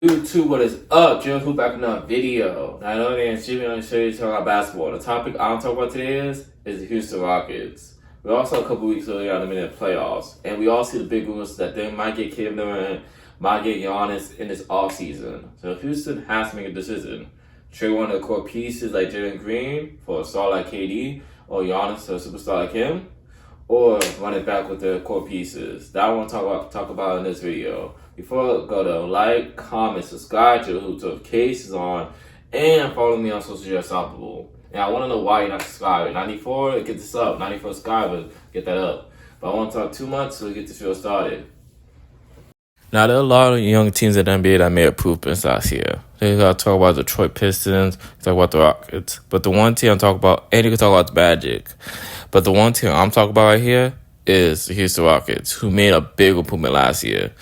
YouTube, what is up? Jl'hoops back in another video. Now, I know that Jimmy on the show you talk about basketball. The topic I'm talking about today is the Houston Rockets. We also a couple weeks earlier on the playoffs, and we all see the big rumors that they might get Kevin Durant, might get Giannis in this offseason. So Houston has to make a decision. Trade one of the core pieces like Jalen Green for a star like KD, or Giannis for a superstar like him, or run it back with the core pieces. That I want to talk about in this video. Before I go though, like, comment, subscribe to Jl'hoops notifications on, and follow me on social media Unstoppable. And I want to know why you're not subscribing. 94, get this up. 94 subscribers, get that up. But I won't talk too much, so we get the show started. Now, there are a lot of young teams in the NBA that made improvements last year. They got to talk about the Detroit Pistons, talk about the Rockets. But the one team I'm talking about, and you can talk about the Magic. But the one team I'm talking about right here is the Houston Rockets, who made a big improvement last year.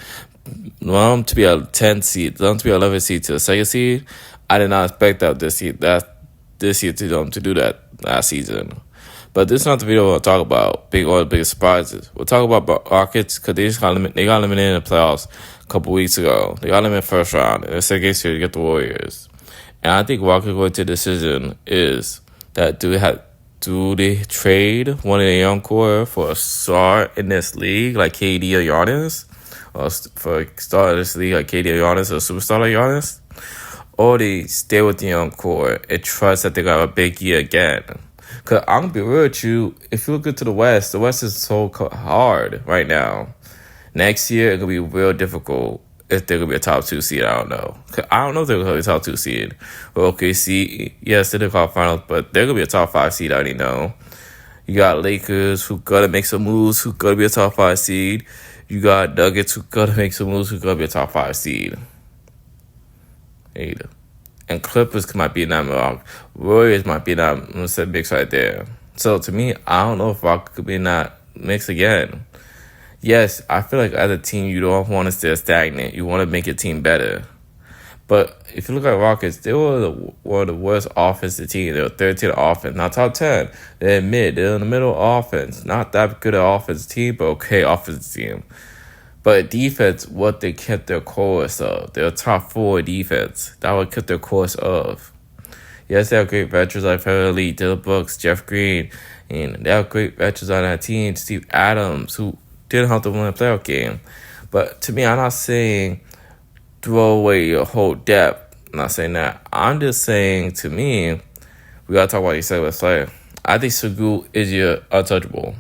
Them to be a 10 seed, them to be 11 seed to the second seed. I did not expect this year to do that last season. But this is not the video we'll talk about. One of the biggest surprises. We'll talk about Rockets because they got eliminated in the playoffs a couple weeks ago. They got eliminated first round. And the second series to get the Warriors. And I think Rockets going to the decision is that do they trade one of the young core for a star in this league like KD or Giannis? Or for a star in this league like KD or Giannis or a superstar like Giannis? Or they stay with the young core and trust that they got a big year again? Because I'm going to be real with you, if you look into the West is so hard right now. Next year, it's going to be real difficult if they're going to be a top 2 seed. I don't know. Cause I don't know if they're going to be a top 2 seed. Well, OKC, yes, they're the finals, but they're going to be a top 5 seed. I already know. You got Lakers who got to make some moves, who got to be a top 5 seed. You got Nuggets who got to make some moves, who got to be a top 5 seed. And Clippers might be in that mix. Warriors might be in that mix right there. So to me, I don't know if Rockets could be in that mix again. Yes, I feel like as a team, you don't want to stay stagnant. You want to make your team better. But if you look at Rockets, they were one of the worst offensive teams. They were 13th offense, not top 10. They're mid. They're in the middle offense. Not that good an offensive team, but okay offensive team. But defense, what they kept their course of. They're top 4 defense. That would keep their course of. Yes, they have great veterans like Federer Lee, Dylan Brooks, Jeff Green. And they have great veterans on that team. Steve Adams, who didn't have to win a playoff game. But to me, I'm not saying throw away your whole depth. I'm not saying that. I'm just saying, to me, we got to talk about your second best player. I think Segu is your untouchable.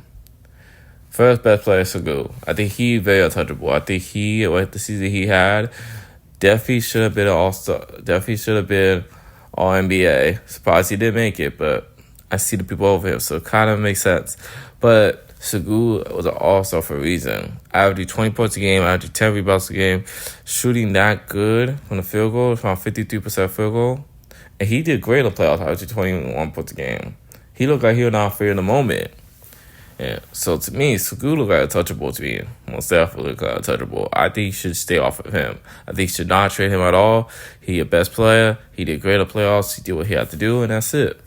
First best player is Segu. I think he's very untouchable. I think with the season he had, definitely should have been an All-Star. Definitely should have been All-NBA. Surprised he didn't make it, but I see the people over him, so it kind of makes sense. But Segu was an All-Star for a reason. Averaging 20 points a game, averaging 10 rebounds a game, shooting that good from the field goal, from 53% field goal. And he did great in the playoffs, averaging 21 points a game. He looked like he was not fair in the moment. Yeah. So to me, Segu looked like untouchable to me. Most definitely looked like untouchable. I think you should stay off of him. I think you should not trade him at all. He's your best player. He did great in the playoffs. He did what he had to do, and that's it.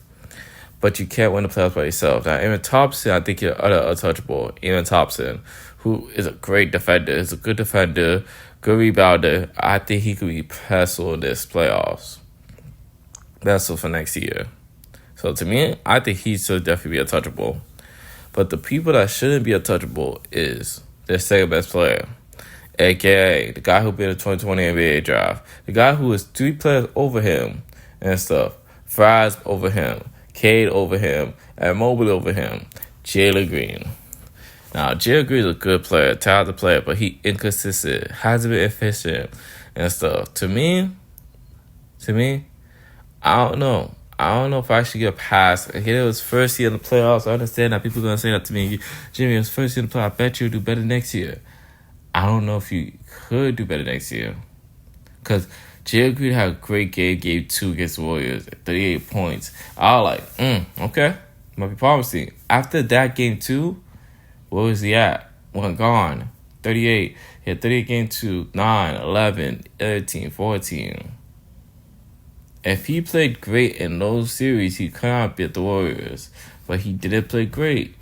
But you can't win the playoffs by yourself. Now, Aaron Thompson, I think you're untouchable. Aaron Thompson, who is a great defender, is a good defender, good rebounder. I think he could be pestle in this playoffs. That's for next year. So to me, I think he should definitely be untouchable. But the people that shouldn't be untouchable is their second best player, a.k.a. the guy who beat the 2020 NBA draft, the guy who is 3 players over him and stuff, Fries over him, Cade over him, and Mobley over him, Jalen Green. Now, Jalen Green is a good player, talented player, but he inconsistent, hasn't been efficient and stuff. To me, I don't know. I don't know if I should get a pass. It was first year in the playoffs. I understand that people are going to say that to me. Jimmy, it was first year in the playoffs. I bet you'll do better next year. I don't know if you could do better next year. Because Jalen Green had a great game 2 against the Warriors, 38 points. I was like, okay, might be promising. After that game 2, where was he at? Gone. 38. He had 38 game 2, 9, 11, 13, 14. If he played great in those series, he could not beat the Warriors. But he didn't play great.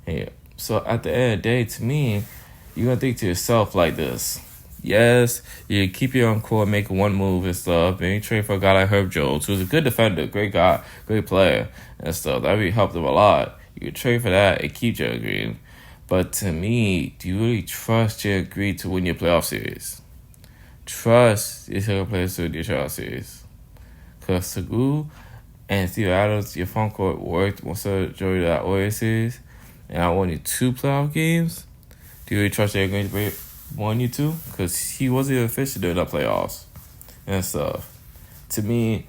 Yeah. So at the end of the day, to me, you're going to think to yourself like this. Yes, you keep your own core, make one move and stuff. And you trade for a guy like Herb Jones, who's a good defender, great guy, great player and stuff. That really helped him a lot. You could trade for that and keep Jalen Green. But to me, do you really trust Jalen Green to win your playoff series? Trust your second players to win your playoff series. Because Segu and Steve Adams, your front court worked most of the majority of that Warriors series. And I won you 2 playoff games. Do you really trust Jalen Green to win you 2? Because he wasn't even efficient during the playoffs and stuff. To me,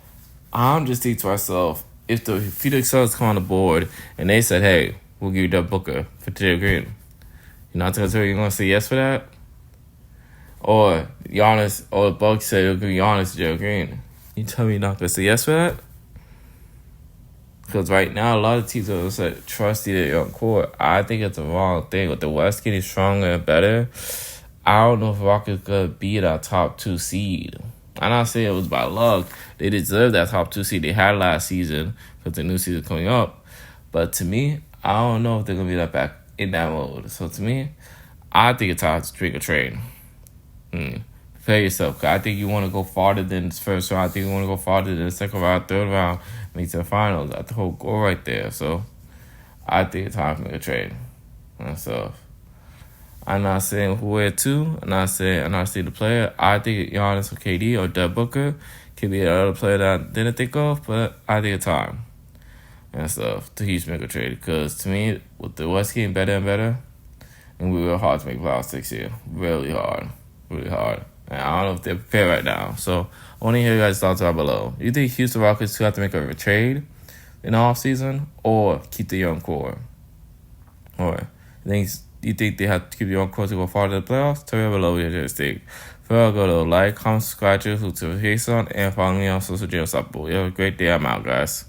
I'm just thinking to myself, if the Phoenix Suns come on the board and they said, hey, we'll give you that Booker for Jalen Green, you're not going to tell you're going to say yes for that? Or Giannis, or the Bucks say it'll give Giannis to Jalen Green. You tell me you're not going to say yes for that? Because right now, a lot of teams are just trust either young core. I think it's the wrong thing. With the West getting stronger and better, I don't know if Rockets going to be that top 2 seed. I'm not saying it was by luck. They deserve that top 2 seed they had last season because the new season coming up. But to me, I don't know if they're going to be that back in that mode. So to me, I think it's time to drink a trade. Prepare yourself. Cause I think you want to go farther than this first round. I think you want to go farther than the second round, third round, make it to the finals. That's the whole goal right there. So I think it's time to make a trade. And so I'm not saying who wear 2. I'm not saying the player. I think Giannis or KD or Devin Booker could be another player that I didn't think of, but I think it's time and stuff to Houston make a trade. Because to me, with the West getting better and better, and we were hard to make playoffs next year. Really hard. Really hard. And I don't know if they're prepared right now. So I want to hear you guys' thoughts down below. You think Houston Rockets have to make a trade in the offseason or keep the young core? Or you think they have to keep the young core to go far to the playoffs? Tell me down below what you guys think. First, go to like, comment, subscribe to Jl'hoops, and follow me on social media. You have a great day. I'm out, guys.